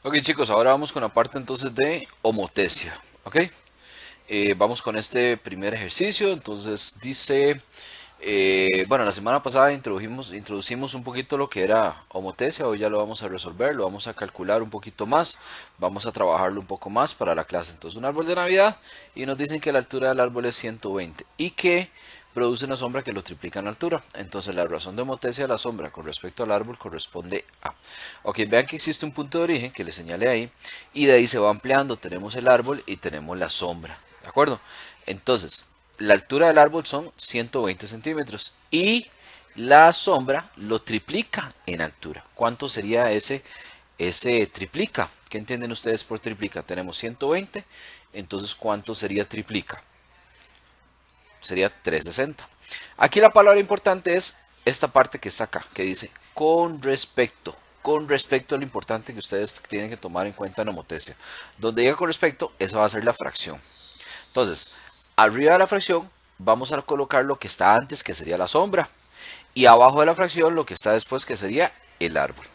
Ok chicos, ahora vamos con la parte entonces de homotesia, ¿ok? Vamos con este primer ejercicio, entonces dice, bueno, la semana pasada introducimos un poquito lo que era homotesia, hoy ya lo vamos a resolver, lo vamos a calcular un poquito más, vamos a trabajarlo un poco más para la clase. Entonces un árbol de Navidad y nos dicen que la altura del árbol es 120 y que produce una sombra que lo triplica en altura. Entonces la razón de homotesia de la sombra con respecto al árbol corresponde a. Ok, vean que existe un punto de origen que le señalé ahí y de ahí se va ampliando. Tenemos el árbol y tenemos la sombra. ¿De acuerdo? Entonces, la altura del árbol son 120 centímetros y la sombra lo triplica en altura. ¿Cuánto sería ese triplica? ¿Qué entienden ustedes por triplica? Tenemos 120, entonces ¿cuánto sería triplica? Sería 360. Aquí la palabra importante es esta parte que está acá, que dice con respecto. Con respecto a lo importante que ustedes tienen que tomar en cuenta en homotesia. Donde diga con respecto, esa va a ser la fracción. Entonces, arriba de la fracción vamos a colocar lo que está antes, que sería la sombra. Y abajo de la fracción lo que está después, que sería el árbol.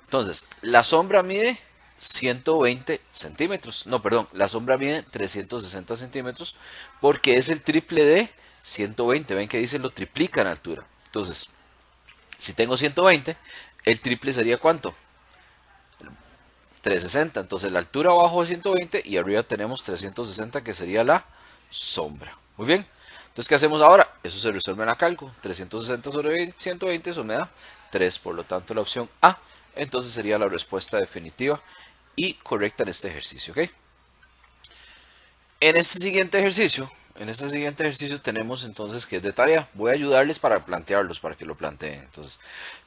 Entonces, la sombra mide 120 centímetros. No, perdón, la sombra mide 360 centímetros porque es el triple de 120. Ven que dice lo triplica en altura. Entonces, si tengo 120, el triple sería ¿cuánto? 360. Entonces, la altura abajo es 120 y arriba tenemos 360 que sería la sombra. Muy bien. Entonces, ¿qué hacemos ahora? Eso se resuelve en la cálculo. 360 sobre 120, eso me da 3. Por lo tanto, la opción A, entonces sería la respuesta definitiva y correcta en este ejercicio. ¿Ok? En este siguiente ejercicio tenemos entonces que es de tarea. Voy a ayudarles para plantearlos, para que lo planteen. Entonces,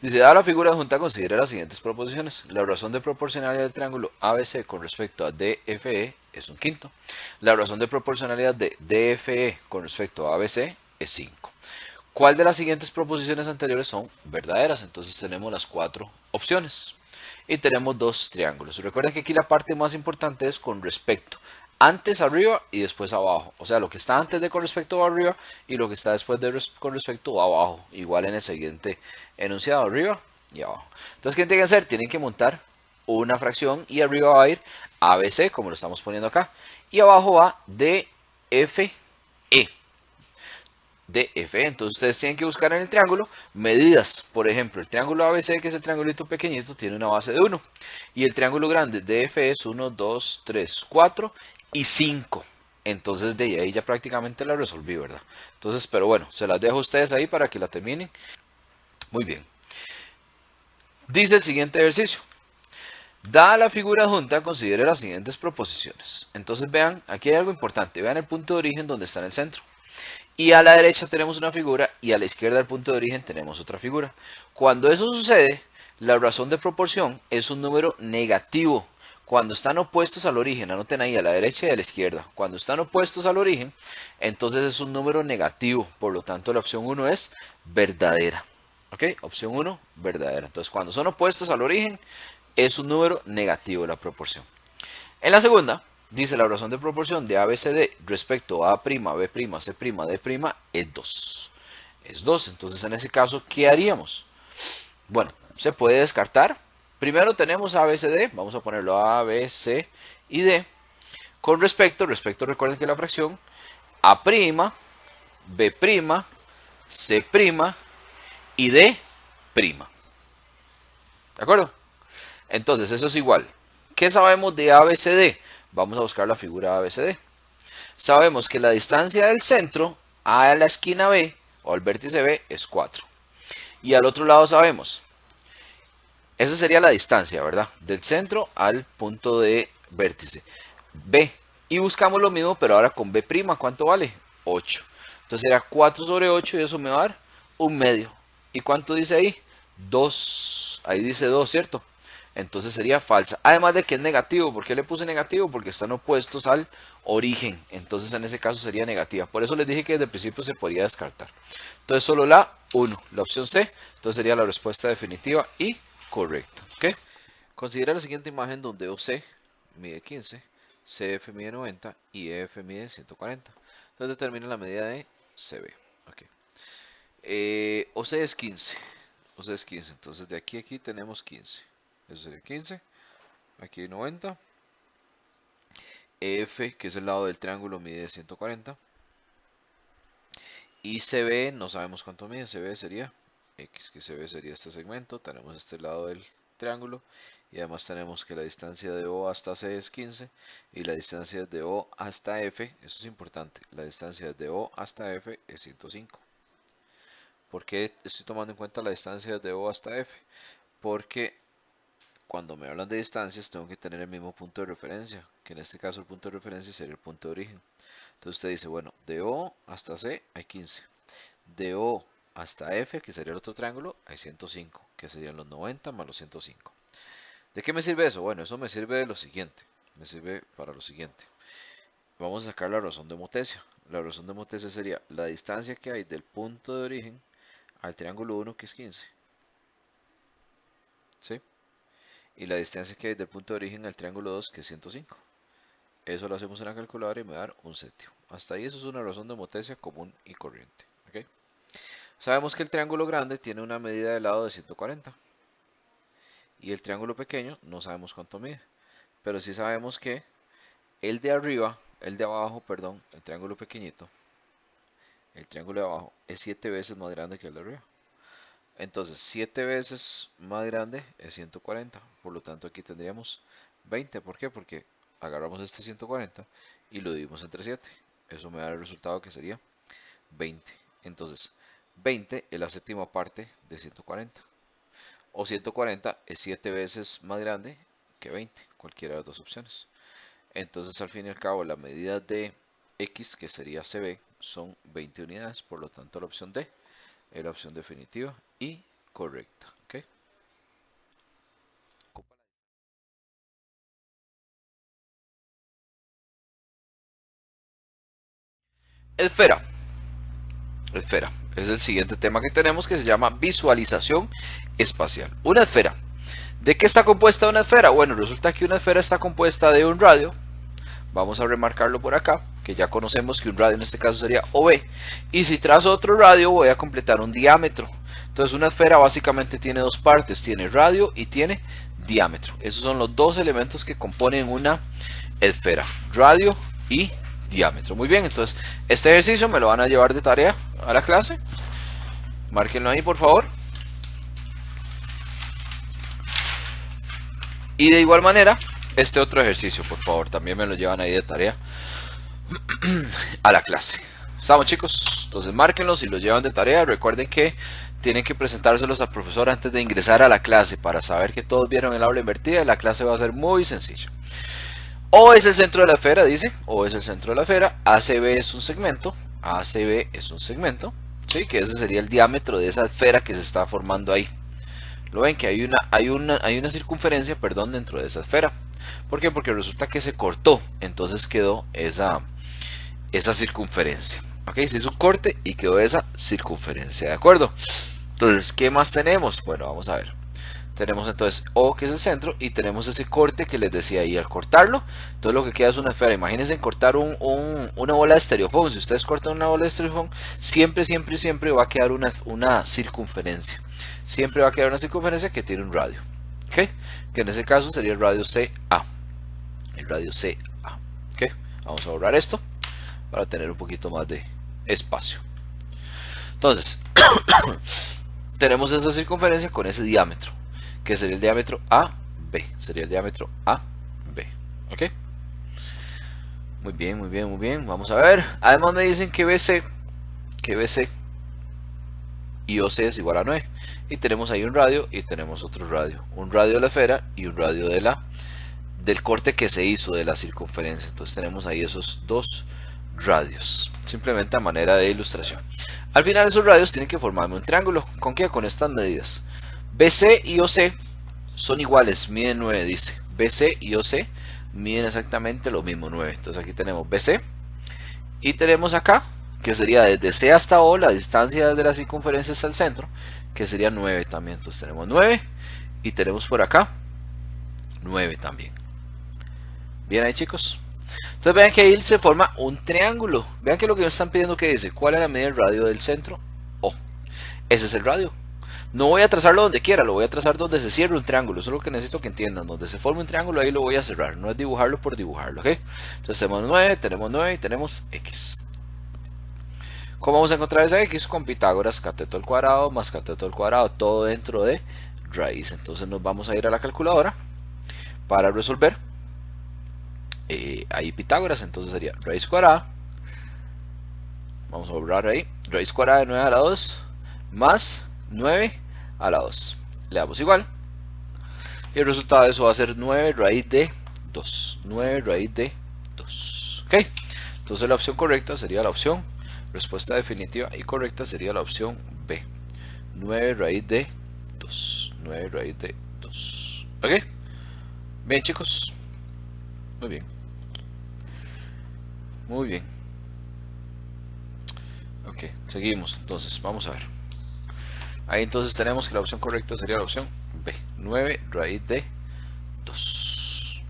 dice, dada la figura adjunta, considera las siguientes proposiciones. La razón de proporcionalidad del triángulo ABC con respecto a DFE es un quinto. La razón de proporcionalidad de DFE con respecto a ABC es 5. ¿Cuál de las siguientes proposiciones anteriores son verdaderas? Entonces tenemos las cuatro opciones. Y tenemos dos triángulos. Recuerden que aquí la parte más importante es con respecto. Antes arriba y después abajo. O sea, lo que está antes de con respecto va arriba y lo que está después de con respecto va abajo. Igual en el siguiente enunciado, arriba y abajo. Entonces, ¿qué tienen que hacer? Tienen que montar una fracción y arriba va a ir ABC, como lo estamos poniendo acá. Y abajo va DFE. DF. Entonces ustedes tienen que buscar en el triángulo medidas. Por ejemplo, el triángulo ABC, que es el triangulito pequeñito, tiene una base de 1. Y el triángulo grande DF es 1, 2, 3, 4 y 5. Entonces de ahí ya prácticamente la resolví, ¿verdad? Entonces, pero bueno, se las dejo a ustedes ahí para que la terminen. Muy bien. Dice el siguiente ejercicio. Dada la figura adjunta, considere las siguientes proposiciones. Entonces vean, aquí hay algo importante. Vean el punto de origen donde está en el centro. Y a la derecha tenemos una figura y a la izquierda del punto de origen tenemos otra figura. Cuando eso sucede, la razón de proporción es un número negativo. Cuando están opuestos al origen, anoten ahí a la derecha y a la izquierda. Cuando están opuestos al origen, entonces es un número negativo. Por lo tanto, la opción 1 es verdadera. ¿Ok? Opción 1, verdadera. Entonces, cuando son opuestos al origen, es un número negativo la proporción. En la segunda, dice la razón de proporción de ABCD respecto a A'B', C', D' es 2. Es 2. Entonces, en ese caso, ¿qué haríamos? Bueno, se puede descartar. Primero tenemos ABCD, vamos a ponerlo A, B, C y D. Con respecto, recuerden que la fracción A', B', C' y D'. ¿De acuerdo? Entonces, eso es igual. ¿Qué sabemos de ABCD? Vamos a buscar la figura ABCD. Sabemos que la distancia del centro a la esquina B o al vértice B es 4. Y al otro lado sabemos, esa sería la distancia, ¿verdad? Del centro al punto de vértice B. Y buscamos lo mismo, pero ahora con B'. ¿Cuánto vale? 8. Entonces será 4 sobre 8 y eso me va a dar un medio. ¿Y cuánto dice ahí? 2. Ahí dice 2, ¿cierto? Entonces sería falsa. Además de que es negativo. ¿Por qué le puse negativo? Porque están opuestos al origen. Entonces en ese caso sería negativa. Por eso les dije que desde el principio se podría descartar. Entonces solo la 1, la opción C. Entonces sería la respuesta definitiva y correcta. ¿Ok? Considera la siguiente imagen donde OC mide 15, CF mide 90 y EF mide 140. Entonces determina la medida de CB. Okay. OC es 15. OC es 15. Entonces de aquí a aquí tenemos 15. Eso sería 15. aquí hay 90. EF, que es el lado del triángulo, mide 140. Y CB, no sabemos cuánto mide. CB sería X, que CB sería este segmento. Tenemos este lado del triángulo. Y además tenemos que la distancia de O hasta C es 15. Y la distancia de O hasta F, eso es importante. La distancia de O hasta F es 105. ¿Por qué estoy tomando en cuenta la distancia de O hasta F? Porque cuando me hablan de distancias tengo que tener el mismo punto de referencia, que en este caso el punto de referencia sería el punto de origen. Entonces usted dice, bueno, de O hasta C hay 15. De O hasta F, que sería el otro triángulo, hay 105, que serían los 90 más los 105. ¿De qué me sirve eso? Bueno, eso me sirve de lo siguiente. Me sirve para lo siguiente. Vamos a sacar la razón de Motesia. La razón de Motesia sería la distancia que hay del punto de origen al triángulo 1, que es 15. ¿Sí? Y la distancia que hay del punto de origen al triángulo 2, que es 105. Eso lo hacemos en la calculadora y me va a dar un séptimo. Hasta ahí eso es una razón de Motesia común y corriente. ¿Okay? Sabemos que el triángulo grande tiene una medida de lado de 140. Y el triángulo pequeño no sabemos cuánto mide. Pero sí sabemos que el de arriba, el de abajo, perdón, el triángulo pequeñito, el triángulo de abajo es 7 veces más grande que el de arriba. Entonces 7 veces más grande es 140. Por lo tanto aquí tendríamos 20. ¿Por qué? Porque agarramos este 140 y lo dividimos entre 7. Eso me da el resultado que sería 20. Entonces 20 es la séptima parte de 140. O 140 es 7 veces más grande que 20. Cualquiera de las dos opciones. Entonces al fin y al cabo la medida de X, que sería CB, son 20 unidades. Por lo tanto la opción D es la opción definitiva y correcta. ¿Okay? Esfera. Esfera. Es el siguiente tema que tenemos, que se llama visualización espacial. Una esfera. ¿De qué está compuesta una esfera? Bueno, resulta que una esfera está compuesta de un radio. Vamos a remarcarlo por acá, que ya conocemos que un radio en este caso sería OB. Y si trazo otro radio voy a completar un diámetro. Entonces una esfera básicamente tiene dos partes, tiene radio y tiene diámetro. Esos son los dos elementos que componen una esfera, radio y diámetro. Muy bien, entonces este ejercicio me lo van a llevar de tarea a la clase. Márquenlo ahí por favor. Y de igual manera, este otro ejercicio, por favor, también me lo llevan ahí de tarea a la clase. ¿Estamos, chicos? Entonces márquenlos y los llevan de tarea. Recuerden que tienen que presentárselos al profesor antes de ingresar a la clase para saber que todos vieron el aula invertida y la clase va a ser muy sencilla. O es el centro de la esfera, dice. O es el centro de la esfera. ACB es un segmento. ACB es un segmento. ¿Sí? Que ese sería el diámetro de esa esfera que se está formando ahí. Lo ven que hay una circunferencia, perdón, dentro de esa esfera. ¿Por qué? Porque resulta que se cortó. Entonces quedó esa circunferencia. ¿Ok? Se hizo un corte y quedó esa circunferencia. ¿De acuerdo? Entonces, ¿qué más tenemos? Bueno, vamos a ver. Tenemos entonces O, que es el centro, y tenemos ese corte que les decía ahí. Al cortarlo, entonces lo que queda es una esfera. Imagínense cortar una bola de estereofón. Si ustedes cortan una bola de estereofón, siempre va a quedar una circunferencia. Siempre va a quedar una circunferencia que tiene un radio. ¿Ok? Que en ese caso sería el radio CA. El radio CA. ¿Ok? Vamos a borrar esto para tener un poquito más de espacio. Entonces, tenemos esa circunferencia con ese diámetro, que sería el diámetro AB. Sería el diámetro AB. ¿Ok? Muy bien, muy bien, muy bien. Vamos a ver. Además me dicen que BC y OC es igual a 9. Y tenemos ahí un radio y tenemos otro radio. Un radio de la esfera y un radio del corte que se hizo de la circunferencia. Entonces tenemos ahí esos dos radios. Simplemente a manera de ilustración. Al final esos radios tienen que formarme un triángulo. ¿Con qué? Con estas medidas. BC y OC son iguales, miden 9, dice. BC y OC miden exactamente lo mismo, 9. Entonces aquí tenemos BC. Y tenemos acá, que sería desde C hasta O, la distancia de la circunferencia hasta el centro, que sería 9 también. Entonces tenemos 9 y tenemos por acá 9 también. Bien ahí, chicos. Entonces vean que ahí se forma un triángulo. Vean que lo que me están pidiendo que dice, ¿cuál es la medida del radio del centro? O. Ese es el radio. No voy a trazarlo donde quiera, lo voy a trazar donde se cierre un triángulo. Eso es lo que necesito que entiendan. Donde se forme un triángulo, ahí lo voy a cerrar. No es dibujarlo por dibujarlo, ¿ok? Entonces tenemos 9 y tenemos X. ¿Cómo vamos a encontrar esa X? Con Pitágoras, cateto al cuadrado más cateto al cuadrado, todo dentro de raíz. Entonces nos vamos a ir a la calculadora para resolver. Ahí Pitágoras, entonces sería raíz cuadrada. Vamos a borrar ahí. Raíz cuadrada de 9 a la 2 más 9 a la 2. Le damos igual. Y el resultado de eso va a ser 9 raíz de 2. 9 raíz de 2. ¿Ok? Entonces la opción correcta sería la opción. Respuesta definitiva y correcta sería la opción B. 9 raíz de 2. 9 raíz de 2. ¿Ok? Bien, chicos. Muy bien. Muy bien. Ok, seguimos. Entonces, vamos a ver. Ahí entonces tenemos que la opción correcta sería la opción B. 9 raíz de 2.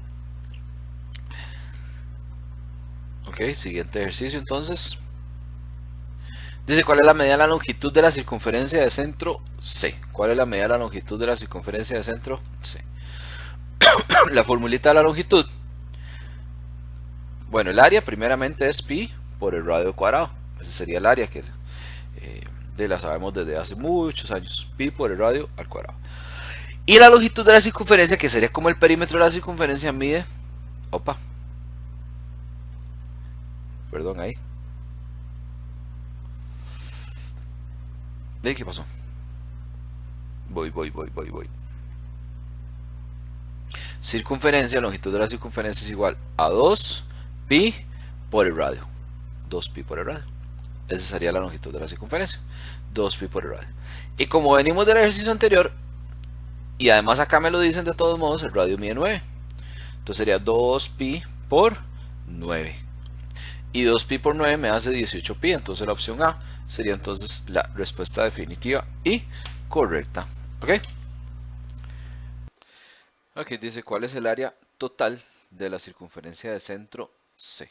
Ok, siguiente ejercicio entonces. Dice, ¿cuál es la medida de la longitud de la circunferencia de centro C? ¿Cuál es la medida de la longitud de la circunferencia de centro C? La formulita de la longitud. Bueno, el área primeramente es pi por el radio cuadrado. Ese sería el área que la sabemos desde hace muchos años. Pi por el radio al cuadrado. Y la longitud de la circunferencia, que sería como el perímetro de la circunferencia, mide... Opa. Perdón, ahí. ¿Qué pasó? Voy. Circunferencia, longitud de la circunferencia es igual a 2 pi por el radio. 2 pi por el radio. Esa sería la longitud de la circunferencia. 2 pi por el radio. Y como venimos del ejercicio anterior, y además acá me lo dicen de todos modos, el radio mide 9. Entonces sería 2 pi por 9. Y 2 pi por 9 me hace 18 pi. Entonces la opción A sería entonces la respuesta definitiva y correcta. ¿Ok? Ok, dice, ¿cuál es el área total de la circunferencia de centro C?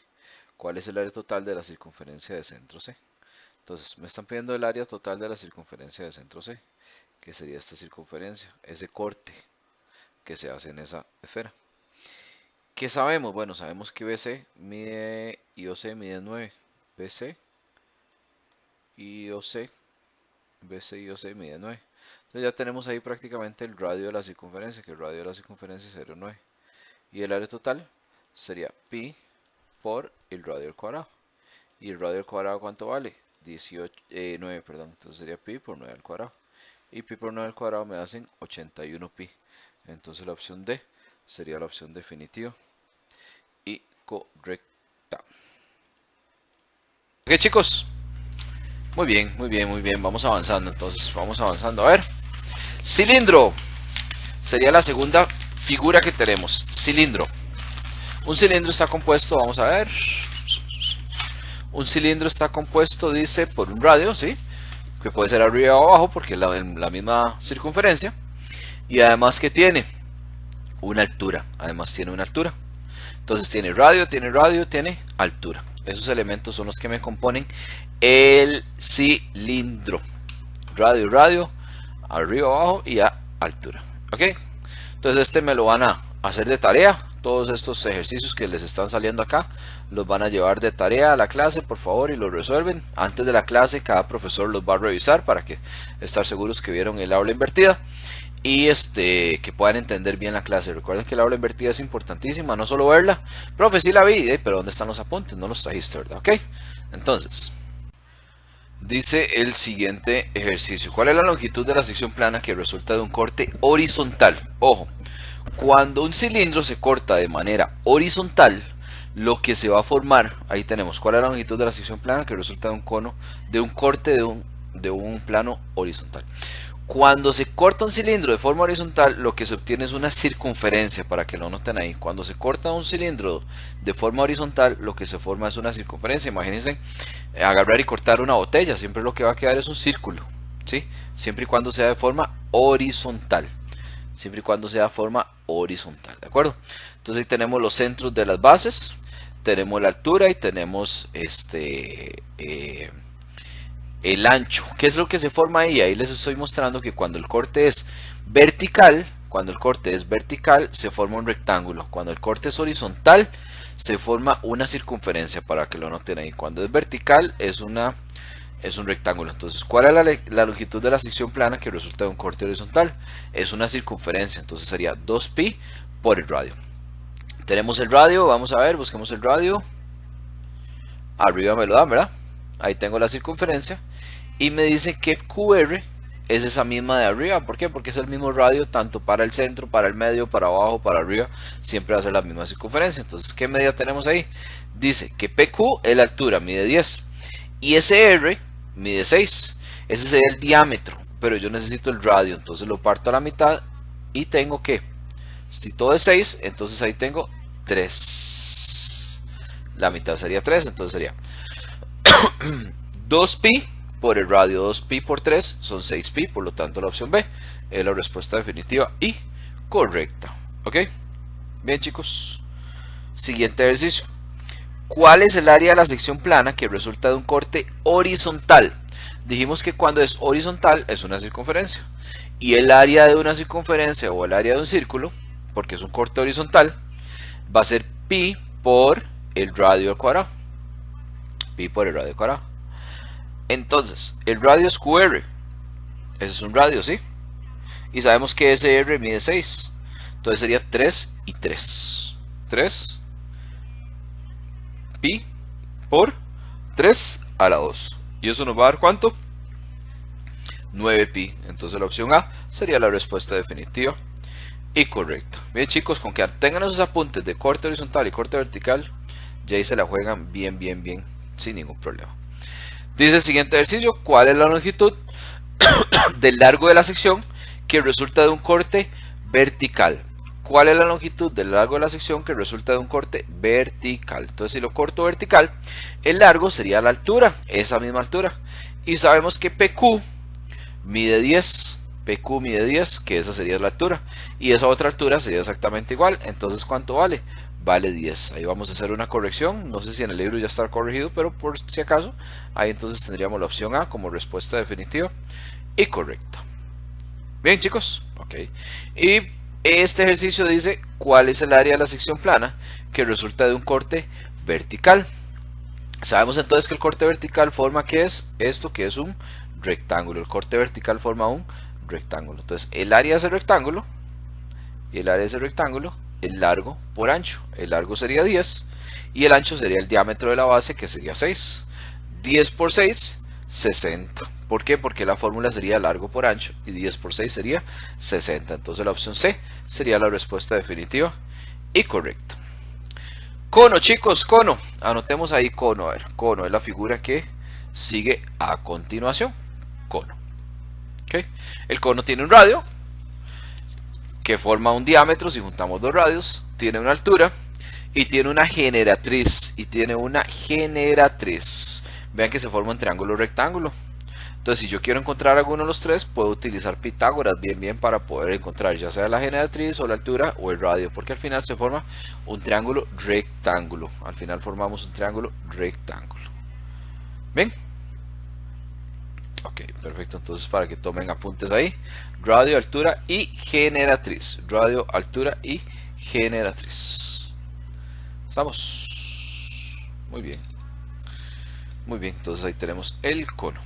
¿Cuál es el área total de la circunferencia de centro C? Entonces, me están pidiendo el área total de la circunferencia de centro C, que sería esta circunferencia, ese corte que se hace en esa esfera. ¿Qué sabemos? Bueno, sabemos que BC mide y OC mide 9. BC y OC, BC y OC mide 9. Entonces ya tenemos ahí prácticamente el radio de la circunferencia, que el radio de la circunferencia es 0,9. Y el área total sería pi por el radio al cuadrado. ¿Y el radio al cuadrado cuánto vale? 9, perdón. Entonces sería pi por 9 al cuadrado. Y pi por 9 al cuadrado me hacen 81 pi. Entonces la opción D sería la opción definitiva y correcta. Ok, chicos. Muy bien. Vamos avanzando entonces. Vamos avanzando. A ver. Cilindro. Sería la segunda figura que tenemos. Cilindro. Un cilindro está compuesto, vamos a ver. Un cilindro está compuesto, dice, por un radio, ¿sí? Que puede ser arriba o abajo porque es la misma circunferencia. Y además que tiene una altura. Además tiene una altura. Entonces tiene radio, tiene altura. Esos elementos son los que me componen el cilindro. Radio, arriba, abajo y a altura. ¿Ok? Entonces este me lo van a hacer de tarea. Todos estos ejercicios que les están saliendo acá los van a llevar de tarea a la clase, por favor, y los resuelven. Antes de la clase cada profesor los va a revisar para que estar seguros que vieron el aula invertida y que puedan entender bien la clase. Recuerden que la aula invertida es importantísima, no solo verla. Profe, sí la vi, pero ¿dónde están los apuntes? No los trajiste, ¿verdad? Ok, entonces dice el siguiente ejercicio. ¿Cuál es la longitud de la sección plana que resulta de un corte horizontal? Ojo, cuando un cilindro se corta de manera horizontal, lo que se va a formar, ahí tenemos, ¿cuál es la longitud de la sección plana que resulta de un cono, de un corte de un plano horizontal? Cuando se corta un cilindro de forma horizontal, lo que se obtiene es una circunferencia, para que lo noten ahí. Cuando se corta un cilindro de forma horizontal, lo que se forma es una circunferencia. Imagínense agarrar y cortar una botella, siempre lo que va a quedar es un círculo, ¿sí? Siempre y cuando sea de forma horizontal. Siempre y cuando sea de forma horizontal, ¿de acuerdo? Entonces ahí tenemos los centros de las bases, tenemos la altura y tenemos el ancho. ¿Qué es lo que se forma ahí? Ahí les estoy mostrando que cuando el corte es vertical, se forma un rectángulo. Cuando el corte es horizontal, se forma una circunferencia, para que lo noten ahí. Cuando es vertical es un rectángulo. Entonces, ¿cuál es la longitud de la sección plana que resulta de un corte horizontal? Es una circunferencia. Entonces sería 2pi por el radio. Tenemos el radio, vamos a ver, busquemos el radio. Arriba me lo dan, ¿verdad? Ahí tengo la circunferencia. Y me dice que QR es esa misma de arriba. ¿Por qué? Porque es el mismo radio tanto para el centro, para el medio, para abajo, para arriba. Siempre va a ser la misma circunferencia. Entonces, ¿qué medida tenemos ahí? Dice que PQ es la altura, mide 10. Y SR mide 6. Ese sería el diámetro. Pero yo necesito el radio. Entonces lo parto a la mitad. Y tengo que, si todo es 6, entonces ahí tengo 3. La mitad sería 3. Entonces sería 2pi por el radio. 2pi por 3 son 6pi, por lo tanto la opción B es la respuesta definitiva y correcta. ¿Ok? Bien, chicos. Siguiente ejercicio. ¿Cuál es el área de la sección plana que resulta de un corte horizontal? Dijimos que cuando es horizontal es una circunferencia. Y el área de una circunferencia o el área de un círculo, porque es un corte horizontal, va a ser pi por el radio al cuadrado. Pi por el radio al cuadrado. Entonces, el radio es QR. Ese es un radio, ¿sí? Y sabemos que SR mide 6. Entonces sería 3 y 3. 3 pi por 3 a la 2. Y eso nos va a dar ¿cuánto? 9pi. Entonces la opción A sería la respuesta definitiva y correcta. Bien, chicos, con que tengan esos apuntes de corte horizontal y corte vertical, ya ahí se la juegan bien, sin ningún problema. Dice el siguiente ejercicio: ¿cuál es la longitud del largo de la sección que resulta de un corte vertical? ¿Cuál es la longitud del largo de la sección que resulta de un corte vertical? Entonces, si lo corto vertical, el largo sería la altura, esa misma altura. Y sabemos que PQ mide 10. PQ mide 10, que esa sería la altura. Y esa otra altura sería exactamente igual. Entonces, ¿cuánto vale? Vale 10. Ahí vamos a hacer una corrección. No sé si en el libro ya está corregido, pero por si acaso, ahí entonces tendríamos la opción A como respuesta definitiva y correcta. Bien, chicos. Ok. Y este ejercicio dice: ¿cuál es el área de la sección plana que resulta de un corte vertical? Sabemos entonces que el corte vertical forma, ¿qué es? Esto, que es un rectángulo. El corte vertical forma un rectángulo. Entonces, el área de ese rectángulo, y el área de ese rectángulo, el largo por ancho. El largo sería 10 y el ancho sería el diámetro de la base, que sería 6. 10 por 6, 60. ¿Por qué? Porque la fórmula sería largo por ancho y 10 por 6 sería 60. Entonces la opción C sería la respuesta definitiva y correcta. Cono, chicos, cono. Anotemos ahí cono. A ver, cono es la figura que sigue a continuación. Cono. ¿Okay? El cono tiene un radio que forma un diámetro. Si juntamos dos radios, tiene una altura y tiene una generatriz. Vean que se forma un triángulo rectángulo. Entonces, si yo quiero encontrar alguno de los tres, puedo utilizar Pitágoras bien para poder encontrar ya sea la generatriz o la altura o el radio, porque al final se forma un triángulo rectángulo. Al final formamos un triángulo rectángulo. ¿Bien? Ok, perfecto. Entonces, para que tomen apuntes ahí: radio, altura y generatriz. Radio, altura y generatriz. ¿Estamos? Muy bien. Muy bien, entonces ahí tenemos el cono.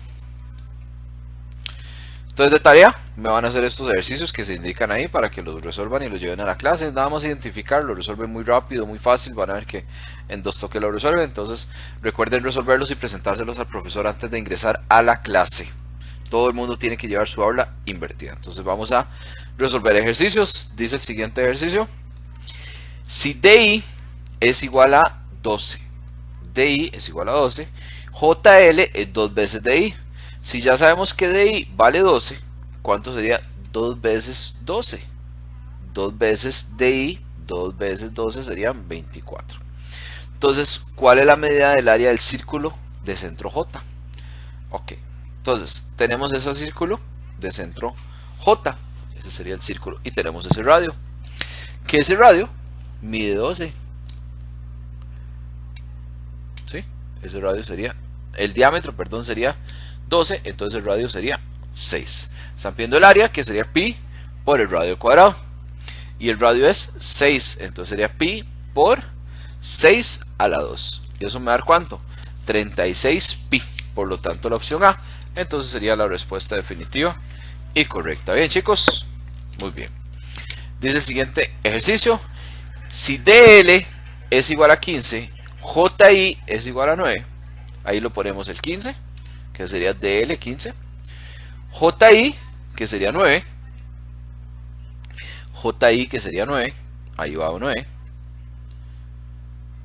Entonces, de tarea me van a hacer estos ejercicios que se indican ahí para que los resuelvan y los lleven a la clase. Nada más identificar, lo resuelven muy rápido, muy fácil. Van a ver que en 2 toques lo resuelven. Entonces, recuerden resolverlos y presentárselos al profesor antes de ingresar a la clase. Todo el mundo tiene que llevar su aula invertida. Entonces, vamos a resolver ejercicios. Dice el siguiente ejercicio: si DI es igual a 12, DI es igual a 12, JL es 2 veces DI. Si ya sabemos que DI vale 12, ¿cuánto sería 2 veces 12? 2 veces DI, 2 veces 12 serían 24. Entonces, ¿cuál es la medida del área del círculo de centro J? Ok, entonces tenemos ese círculo de centro J. Ese sería el círculo y tenemos ese radio. Que ese radio mide 12. ¿Sí? Ese radio sería, el diámetro, perdón, sería 12, entonces el radio sería 6. Están viendo el área, que sería pi por el radio al cuadrado. Y el radio es 6, entonces sería pi por 6 a la 2. ¿Y eso me va a dar cuánto? 36 pi. Por lo tanto, la opción A, entonces sería la respuesta definitiva y correcta. Bien, chicos, muy bien. Dice el siguiente ejercicio: si DL es igual a 15, JI es igual a 9. Ahí lo ponemos el 15, que sería DL 15. JI, que sería 9. JI, que sería 9. Ahí va 9.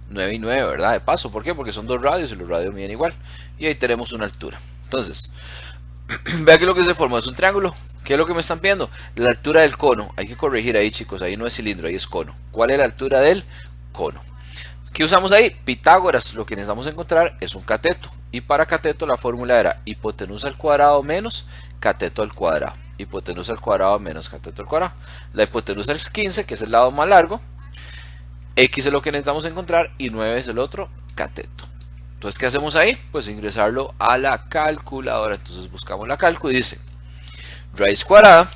9 y 9, ¿verdad? De paso, ¿por qué? Porque son dos radios y los radios miden igual. Y ahí tenemos una altura. Entonces, vea que lo que se formó es un triángulo. ¿Qué es lo que me están pidiendo? La altura del cono. Hay que corregir ahí, chicos. Ahí no es cilindro, ahí es cono. ¿Cuál es la altura del cono? ¿Qué usamos ahí? Pitágoras. Lo que necesitamos encontrar es un cateto. Y para cateto la fórmula era hipotenusa al cuadrado menos cateto al cuadrado. Hipotenusa al cuadrado menos cateto al cuadrado. La hipotenusa es 15, que es el lado más largo. X es lo que necesitamos encontrar y 9 es el otro cateto. Entonces, ¿qué hacemos ahí? Pues ingresarlo a la calculadora. Entonces buscamos la calcu y dice raíz cuadrada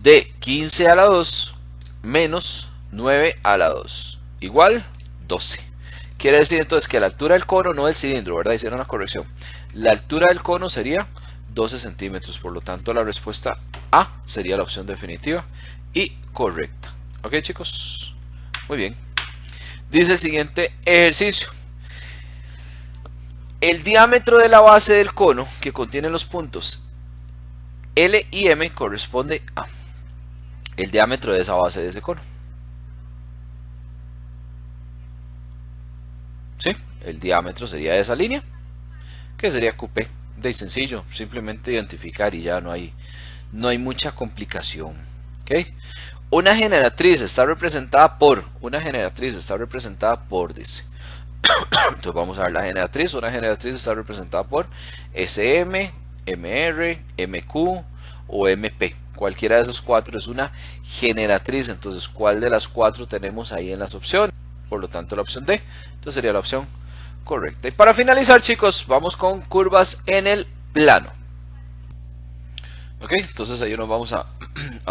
de 15 a la 2 menos 9 a la 2 igual 12. Quiere decir entonces que la altura del cono, no del cilindro, ¿verdad? Hicieron una corrección. La altura del cono sería 12 centímetros. Por lo tanto, la respuesta A sería la opción definitiva y correcta. ¿Ok, chicos? Muy bien. Dice el siguiente ejercicio: el diámetro de la base del cono que contiene los puntos L y M corresponde a el diámetro de esa base de ese cono. ¿Sí? El diámetro sería de esa línea, que sería QP. De sencillo, simplemente identificar y ya no hay mucha complicación. ¿Ok? Una generatriz está representada por, dice. Entonces vamos a ver la generatriz. Una generatriz está representada por SM, MR, MQ o MP. Cualquiera de esos cuatro es una generatriz. Entonces, ¿cuál de las cuatro tenemos ahí en las opciones? Por lo tanto, la opción D. Entonces sería la opción correcta. Y para finalizar, chicos, vamos con curvas en el plano. Ok, entonces ahí nos vamos a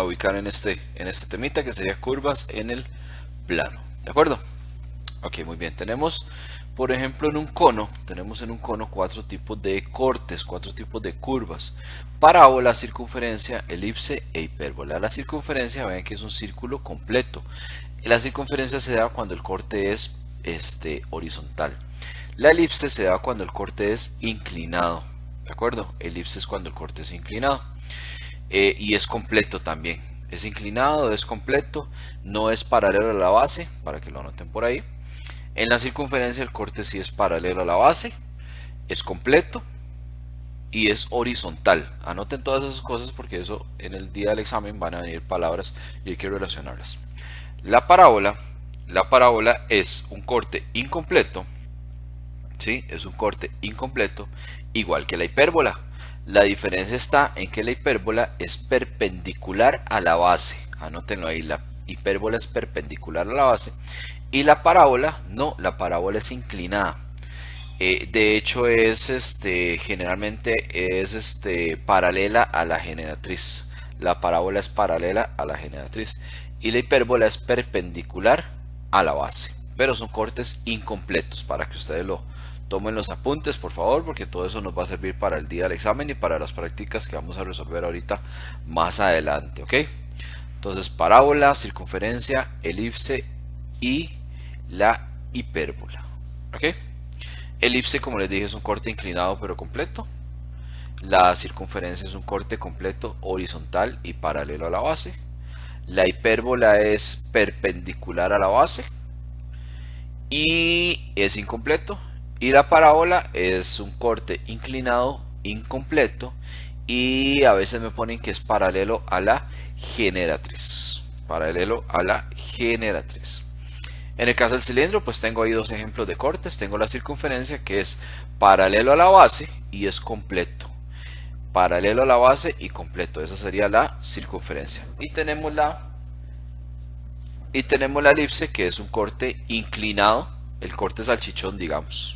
ubicar en este temita, que sería curvas en el plano. ¿De acuerdo? Ok, muy bien. Tenemos, por ejemplo, en un cono cuatro tipos de cortes, cuatro tipos de curvas: parábola, circunferencia, elipse e hipérbola. La circunferencia, vean que es un círculo completo. La circunferencia se da cuando el corte es horizontal. La elipse se da cuando el corte es inclinado. ¿De acuerdo? Elipse es cuando el corte es inclinado. Y es completo también. Es inclinado, es completo, no es paralelo a la base, para que lo anoten por ahí. En la circunferencia el corte sí es paralelo a la base, es completo y es horizontal. Anoten todas esas cosas porque eso en el día del examen van a venir palabras y hay que relacionarlas. La parábola es un corte incompleto, ¿sí? Es un corte incompleto, igual que la hipérbola. La diferencia está en que la hipérbola es perpendicular a la base. Anótenlo ahí, la hipérbola es perpendicular a la base. Y la parábola, no, la parábola es inclinada. De hecho es generalmente es paralela a la generatriz. La parábola es paralela a la generatriz. Y la hipérbola es perpendicular a la base. Pero son cortes incompletos, para que ustedes lo tomen los apuntes, por favor, porque todo eso nos va a servir para el día del examen y para las prácticas que vamos a resolver ahorita más adelante, ¿ok? Entonces, parábola, circunferencia, elipse y la hipérbola, ¿ok? Elipse, como les dije, es un corte inclinado pero completo. La circunferencia es un corte completo horizontal y paralelo a la base. La hipérbola es perpendicular a la base y es incompleto. Y la parábola es un corte inclinado, incompleto, y a veces me ponen que es paralelo a la generatriz. Paralelo a la generatriz. En el caso del cilindro, pues tengo ahí dos ejemplos de cortes. Tengo la circunferencia, que es paralelo a la base y es completo. Paralelo a la base y completo. Esa sería la circunferencia. Y tenemos la elipse, que es un corte inclinado. El corte salchichón, digamos.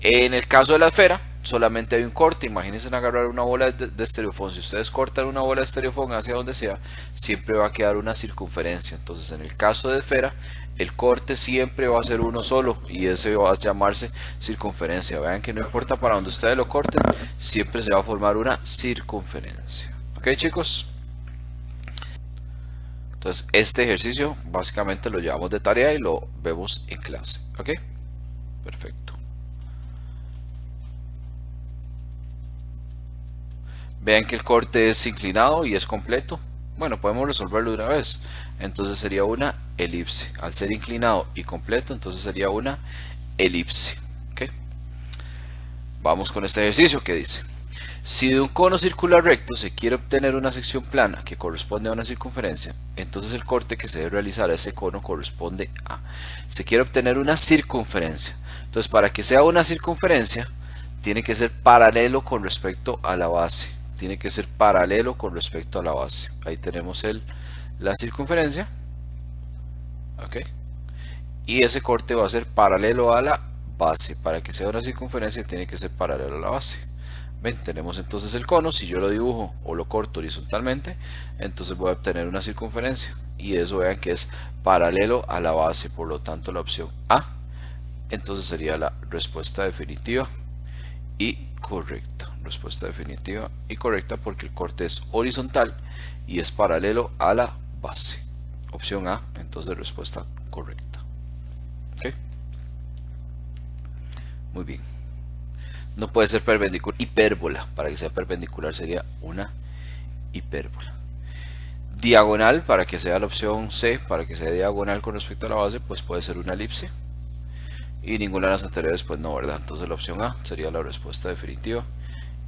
En el caso de la esfera, solamente hay un corte. Imagínense agarrar una bola de estereofón. Si ustedes cortan una bola de estereofón hacia donde sea, siempre va a quedar una circunferencia. Entonces, en el caso de esfera, el corte siempre va a ser uno solo y ese va a llamarse circunferencia. Vean que no importa para donde ustedes lo corten, siempre se va a formar una circunferencia. ¿Ok, chicos? Entonces, este ejercicio básicamente lo llevamos de tarea y lo vemos en clase. ¿Ok? Perfecto. Vean que el corte es inclinado y es completo. Bueno, podemos resolverlo de una vez. Entonces sería una elipse. Al ser inclinado y completo, entonces sería una elipse. ¿Okay? Vamos con este ejercicio que dice: si de un cono circular recto se quiere obtener una sección plana que corresponde a una circunferencia, entonces el corte que se debe realizar a ese cono corresponde a... Se quiere obtener una circunferencia. Entonces, para que sea una circunferencia, tiene que ser paralelo con respecto a la base. Tiene que ser paralelo con respecto a la base. Ahí tenemos la circunferencia. ¿Ok? Y ese corte va a ser paralelo a la base. Para que sea una circunferencia tiene que ser paralelo a la base. Ven, tenemos entonces el cono. Si yo lo dibujo o lo corto horizontalmente, entonces voy a obtener una circunferencia. Y eso vean que es paralelo a la base. Por lo tanto, la opción A entonces sería la respuesta definitiva y correcta. Respuesta definitiva y correcta porque el corte es horizontal y es paralelo a la base. Opción A, entonces respuesta correcta. ¿Okay? Muy bien. No puede ser perpendicular. Hipérbola. Para que sea perpendicular sería una hipérbola. Diagonal, para que sea la opción C, para que sea diagonal con respecto a la base, pues puede ser una elipse. Y ninguna de las anteriores, pues no, ¿verdad? Entonces la opción A sería la respuesta definitiva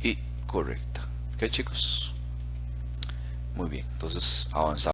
y correcta. ¿Ok, chicos? Muy bien, entonces avanzamos.